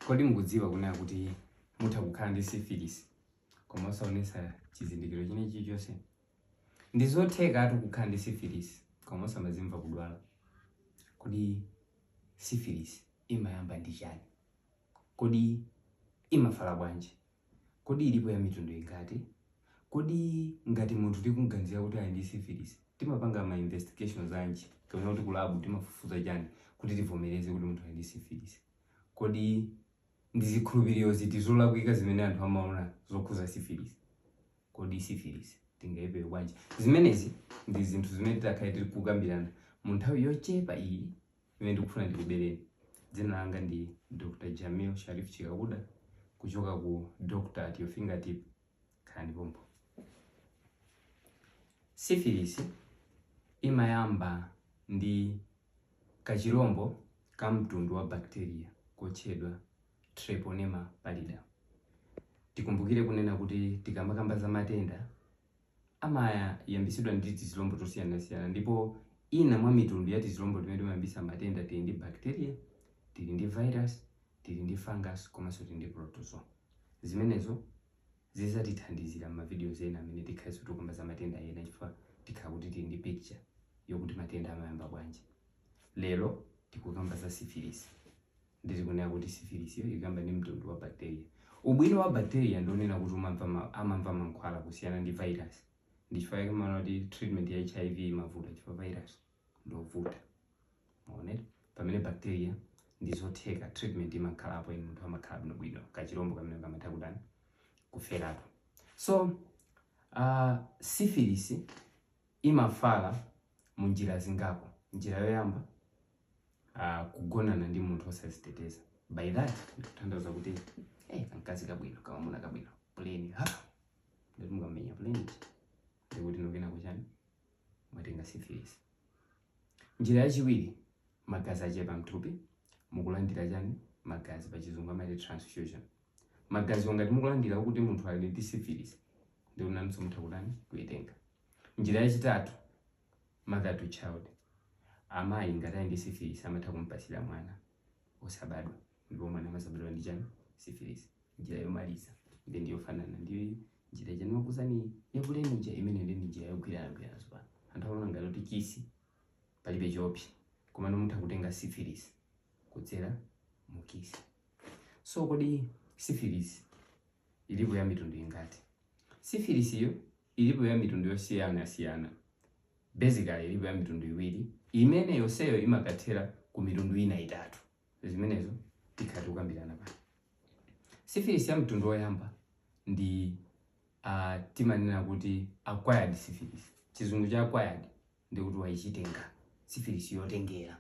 Kodi mukudziwa kuna kuti mutha kukhala ndi syphilis koma osaonesa chizindikiro chinechi chonse? Ndi zotheka atu kukhala ndi syphilis koma osamazimva kudwala. Kodi syphilis imayamba ndi chani? Kodi imafala bwanji? Kodi ilipo ya mitundu ingati? Kodi ngati munthu tikuganizira kuti ali ndi syphilis timapanga ma investigations anji kapena kuti ku lab timafufuza chani kuti tivomereze kuti munthu ali ndi syphilis? Kodi ndi zikhulupiriro ziti zolakwika zimene anthu amaona zokhuza syphilis? Kodi syphilis tingayipewe bwanji? Zimenezi ndi zinthu zimene titakhala tili kukambirana mu nthawi yochepa iyi imene ndikufuna ndikubereni. Dzina langa ndi Dr. Jamil Sharif Chikakuda kuchoka ku Doctor at Your Fingertip. Khalani pompo. Syphilis imayamba ndi kachirombo ka mtundu wa bacteria kotchedwa Treponema pallidum. Tikumbukire kunena kuti tikamakamba za matenda amayambisidwa ndi tizilombo tosiyanasiyana, ndipo ina mwa mitundu ya tizilombo timene timayambisa matenda tili ndi bacteria, tili ndi virus, tili ndi fungus, komanso tili ndi protozoa. Zimenezo zizatithandizira ma videos ena amene tikhalenso tikukamba za matenda ena chifukwa tikhala kuti tili ndi picture yokuti matenda amayamba bwanji. Lero tikukamba za syphilis. Ndiri kunena kuti syphilis yo ikamba ndi mtundu wa bacteria. Ubwino wa bacteria ndionena kuti amamva mankhwala kusiyana ndi virus. Ndi chifukwa chake kuti treatment ya HIV imavuta chifukwa virus ndovuta. Maonera pamene bacteria ndizotheka treatment imakhalapo ine munthu amakhala bwino kachirombo kamene kamatha kudani kuferatu. So syphilis imafala mu njira zingapo. Njira yoyamba kugonana ndi munthu osadziteteza. By that ndikutanthauza kuti kankazi kabwino kamamuna kabwino plane ndoti mukamenya plane ndikuti nokena kuchani mwatenga syphilis. Njira yachiwiri, magazi achepa mthupi, mukulandira chani magazi pachizungu amati transfusion. Magazi ngati mukulandira kuti munthu ali ndi syphilis ndi unanso mutha kudani kuitenga. Njira yachitatu, mother to child. Amayi ngati ali ndi syphilis amatha kumpasira mwana osabadwa, ndipo mwana amazabadwa ndi chani syphilis. Njira yomaliza ndi ndiyofanana ndi njira chani wakuzani yakule ninja imene ndi njira yogwirana zopano. Anthu aona ngati kuti kisi palibe chopi koma mutha kutenga syphilis kudzera mu kisi. So kodi syphilis ilipo ya mitundu ingati? Syphilis iyo ilipo ya mitundu yosiyana. Basically ilipo ya mitundu iwiri imene yonseyo imakathera ku mitundu ina itatu. Zimenezo tikhati kukambirana pano. Syphilis ya mtundu woyamba ndi timanena kuti acquired syphilis. Chizungu cha acquired ndi kuti waichitenga, syphilis yotengera.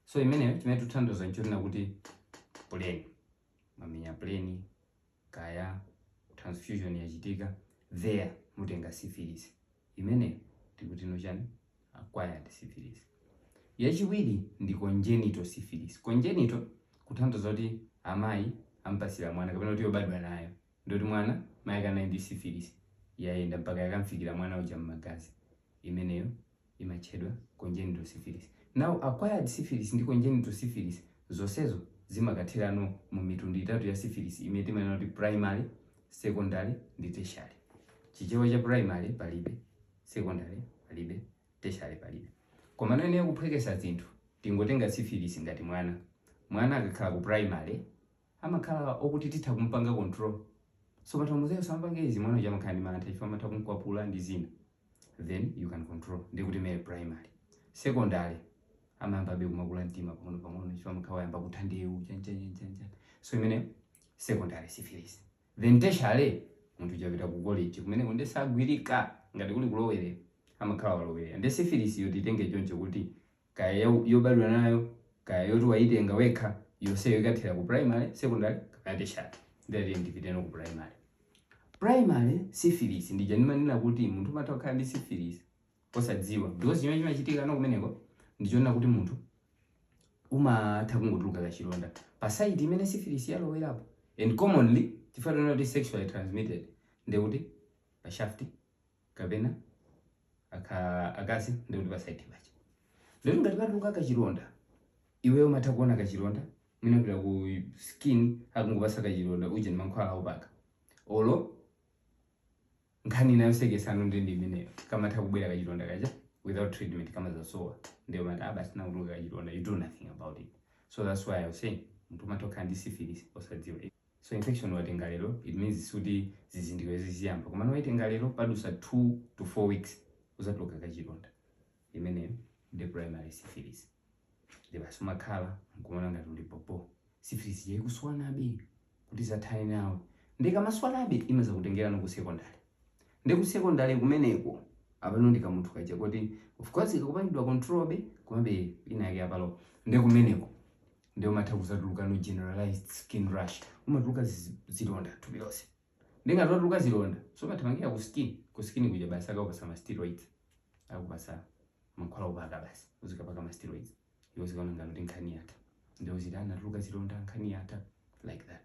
So imeneyo timene tuthandoza nchonena kuti plane mamenya plane kaya transfusion yachitika there mutenga syphilis. Imene tikuti nochani acquired syphilis. Yachiwiri ndi congenital syphilis. Congenital kuthandoza kuti amayi ampasira mwana kapena kuti yobadwa nayo. Ndoti mwana mayi kana ndi syphilis yaenda mpaka yakamfikira mwana uja mmagazi. Imeneyo imatchedwa congenital syphilis. Now acquired syphilis ndi congenital syphilis zonsezo zimakathirano mu mitundu itatu ya syphilis imene timanena kuti primary, secondary ndi tertiary. Chichewa cha primary palibe, secondary palibe, tertiary palibe. Koma nene kuphwekesa zinthu tingotenga syphilis ngati mwana akakhala ku primary amakhala okuti titha kumpanga control. So matamuzeyo sampange izi mwana uja amakhala ndi mantha chifukwa amatha kumkwapula ndi zina, then you can control. Ndi kuti mele primary. Secondary amayamba kumakula mtima pang'ono chifukwa amakhala yamba kutha ndewu chancha. So imene secondary syphilis. Then tertiary munthu uchapita ku college kumene kunde sagwirika ngati kuli kulowerera amakhala walowerera. Ndi syphilis yo titenge choncho kuti kaya yobadwa nayo kaya yoti waitenga wekha yonseyo ikathera ku primary, secondary kapena tertiary. Ndati ndipiteno ku primary. Primary syphilis ndi janimanena kuti munthu amatha kukhala ndi syphilis osadziwa. Because chimene chimachitika no kumeneko ndichona kuti munthu umatha kungotuluka kachilonda pa site imene syphilis yalowerapo. And commonly tifanana kuti sexually transmitted ndekuti pa shaft kapena akazi ndikuti pa site pacha. Lero ngati patuluka kachilonda iweyo umatha kuona kachilonda mwina pita ku skin akungopasa kachilonda uje mankhwala opaka olo nkhani nayo sekesano ndi imeneyo kamatha kubwera kachilonda kacha without treatment kama zasowa ndio mata basi na kutuluka kachilonda, you do nothing about it. So that's why I was saying mtu matoka ndi syphilis osadziwa. So infection watenga lero it means kuti zizindikiro ziziyamba koma waitenga lero padusa 2 to 4 weeks uzatuluka kachilonda imeneyo the primary syphilis. Basi umakhala nkuona ngati uli popo syphilis yayikuswanabe kuti zathani nawe ndikamaswanabe imaza kutengera no ku secondary. Ndi ku secondary kumeneko apano ndikamunthu kaja kuti of course ikakupangidwa control be komabe inake apalo ndi kumeneko ndio matha kuzatuluka no generalized skin rash umatuluka zilonda thupi lonse ndingatuluka zilonda so mathamangira ku skin kuja basi akapasa ma steroids akupasa mankhwala opaka basi uzikapaka ma steroids yozikaona ngati nkhani yatha ndio zitana tuluka zilonda nkhani yatha like that.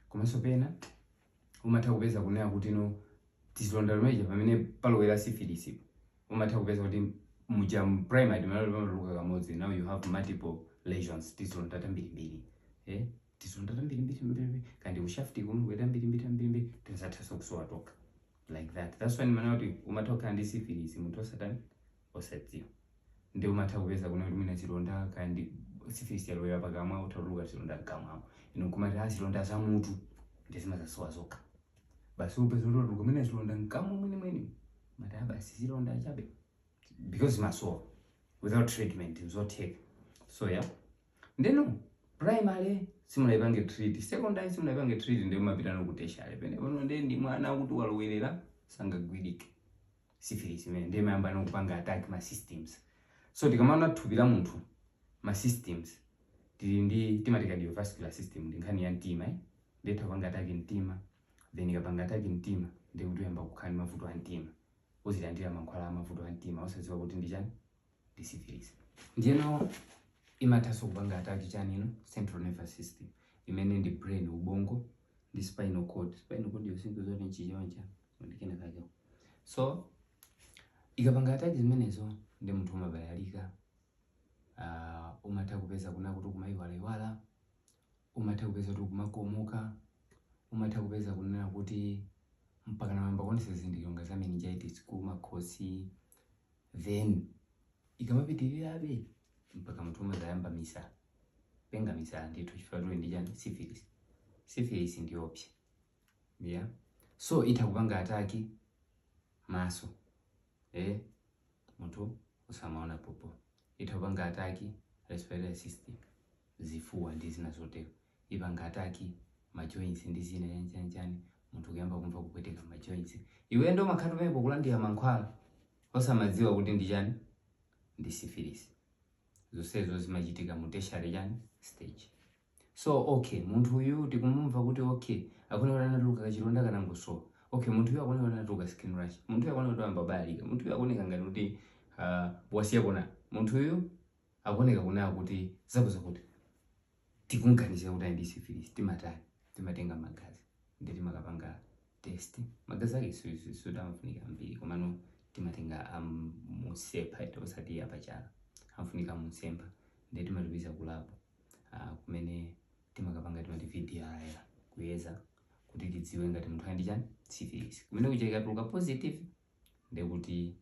Komanso pena umatha kupeza kunena kuti no tizilonda lomwe pamene palowera syphilis umatha kupeza kuti muja primary maloluka kamodzi now you have multiple lesions tizilonda tambirimbiri tizilonda tambirimbiri kandi ushafti kumweta mbirimbiri tizathaso kusowa toka like that. That's why mana kuti umatha kukhala ndi syphilis munthu osadziwa ndio umatha kupeza kuna kuti mwina zilonda kandi syphilis yalowera pakamwa utuluka zilonda pakamwa kumati zilonda za mutu ndizimazasowa zoka basi upeza kuti kumene zilonda nkamwa mwini mati basi zilonda chabe because masowa without treatment uzoteka. So yeah ndeno primary simunaipange treat, secondary simunaipange treat ndio mapita no kuteshale pene pano ndi mwana kuti walowerera sangagwirike syphilis imene ndio mayamba no kupanga attack ma systems. So tikamana thupira munthu ma systems timati cardiovascular system ndi nkhani ya mtima ndetha panga attack mtima then ikapanga attack mtima ndi kuti yamba kukhani mavuto a mtima uzilandira mankhwala amavuto a mtima usadziwa kuti ndi chani ndi syphilis. Ndiyeno imathaso kupanga attack chani ino central nervous system imene ndi brain ubongo ndi spinal cord yosinto zoti nchichonja ndikene kake. So ikapanga attack zimenezo ndi munthu umabayalika umatha kupeza kuna kuti kumayiwala umatha kupeza kuti kumakomoka umatha kupeza kunena kuti mpaka namba konse zindikiro ngati meningitis kumakhosi then ikamapitirirabe mpaka munthu umazayamba misa penga misa ndithu chifukwa ndi chani syphilis ndiopsa yeah. So itha kupanga ataki maso munthu usamaona popo itha kupanga ataki respiratory system zifuwa ndi zina zotero ipanga ataki ma joints ndi zina yanjani munthu kuyamba kumva kupweteka ma joints iwe ndo makhala pepo kulandira mankhwala osamadziwa kuti ndi chani ndi syphilis. Zonsezo zimachitika mu tertiary chani stage. So okay munthu uyu tikumumva kuti okay akona anatuluka kachilonda kana ngoso okay munthu uyu akona anatuluka skin rash munthu uyu akona kuti ambabalika munthu uyu akoneka ngati kuti wasiya kona munthu uyu akoneka kuna kuti zakuza kuti tikunganiza kuti ndi syphilis timatenga magazi ndi timakapanga test magazi ake sudamafunika mbiri komano timatenga musepa osati yapachala amfunika musemba ndi timatumiza ku lab kumene timakapanga timati VDR kuyeza kuti tidziwe ngati munthu ali ndi chani syphilis kumene kucheka tuluka positive ndi kuti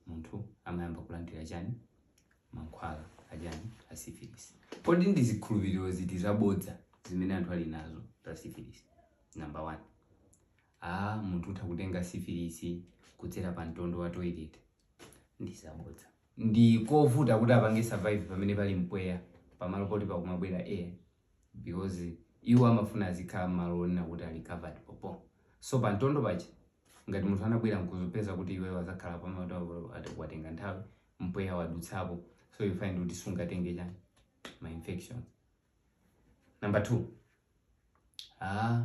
munthu amayamba kulandira chani mankhwala ajani a syphilis. Kodi ndi zikhulupiriro ziti zabodza zimene anthu ali nazo za syphilis? Number 1 munthu utha kutenga syphilis kudzera pa mtondo wa toilet ndi zabodza. Ndi kovuta kuti apange survive pamene pali mpweya pamalo poti pakumabwera air because iwo amafuna azikhala malo na kuti ali covered popo. So pa mtondo pachi ngati munthu anabwera nkuzopeza kuti iwe wazakhala pamalo watenga nthawi mpweya wadutsapo so you find kuti sungatenge chani ma infections. Number 2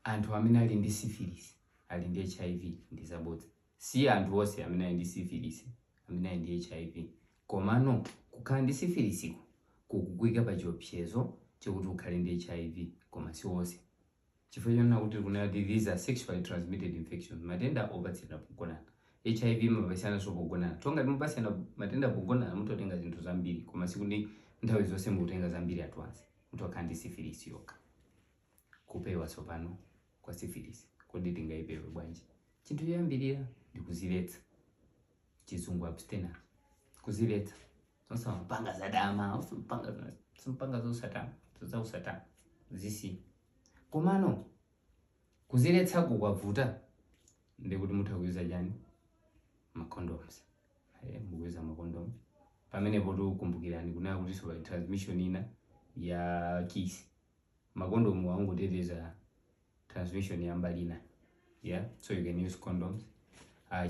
anthu amene ali ndi syphilis ali ndi HIV ndi zabodza. Si anthu onse amene ali ndi syphilis amene ali ndi HIV komano kukhala ndi syphilis kukukwika pa chiopsezo chekuti ukhale ndi HIV koma si onse chifukwa chona kuti kuna these are sexually transmitted infections matenda opatsira pogonana. HIV mapasiyana so pogonana tonga timapasiyana matenda pogonana mutotenga zinthu zambiri koma sikuti nthawi zonse mutenga zambiri at once mtu akandi syphilis yoka kupewa tsopano kwa syphilis kodi tingaipewe bwanji. Chinthu choyambirira ndi kuziletsa, chizungu abstinence, kuziletsa. Sonse mpanga zadama, usimpanga zosatama, zozausatama zisi. Komano kuziletsako kwavuta ndikuti mutha kuuza jani macondoms. Mukuuza macondoms pamene poto ukumbukirani kunena kuti so transmission ina ya kiss. Macondoms wangoteteza transmission ya mbalina. Yeah, so you can use condoms.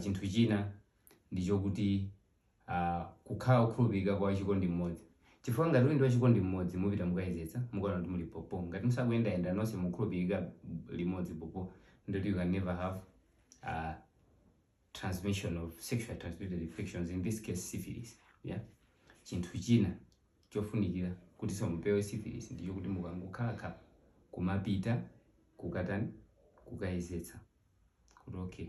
Chinthu china ndicho kuti kukhala kukhulupirika kwa chikondi mmodzi. Chifukwa ngati uli ndi wachikondi mmodzi mupita mukayezetsa mukaona kuti muli popo, ngati musakuyendayenda nonse mukhulupirika limodzi popo, ndoti you can never have transmission of sexual transmitted infections, in this case syphilis. Yeah, chinthu china chofunikira kuti mupewe syphilis ndicho kuti mukangokhala kumapita kukatani kukayezetsa kuti okay,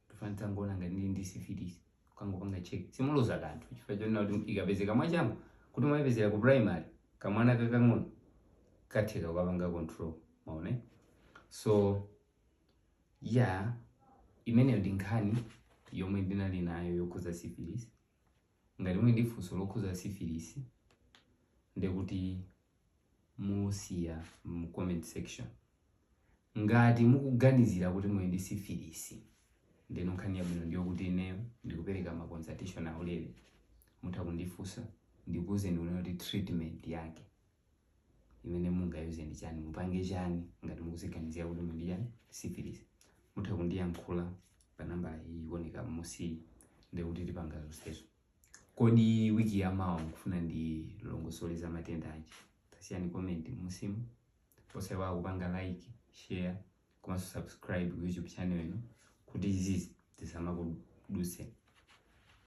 tufanira ngona ngati ndi syphilis ukangopanga check simuloza kanthu chifukwa chonena kuti ikapezeka mwachangu kuti mwayipezera ku primary kamwana kakang'ono katheka ukapanga control, maone. So yeah, imeneyo ndi nkhani yomwe ndinali nayo yokhuza syphilis. Ngati muli ndi funso lokhuza syphilis ndikuti musiya mu comment section. Ngati mukuganizira kuti muli ndi syphilis ndeno nkhani yabwino ndiyo kuti ineyo ndikupereka ma consultation aulere, mutha kundifunsa ndikuwuzeni kuti treatment yake imene mungayuze ndi chani, mupange chani ngati mukuziganizira kuti muli ndi chani syphilis. Mutha kundiyankhula pa namba ikuoneka m'munsi ndikuti tipanga zonsezo. Kodi wiki yamawa mukufuna ndilongosole za matenda anji? Tasiyani comment m'munsimu, osayiwala kupanga like, share komanso subscribe ku YouTube channel ino kuti izizi zisamakuduse.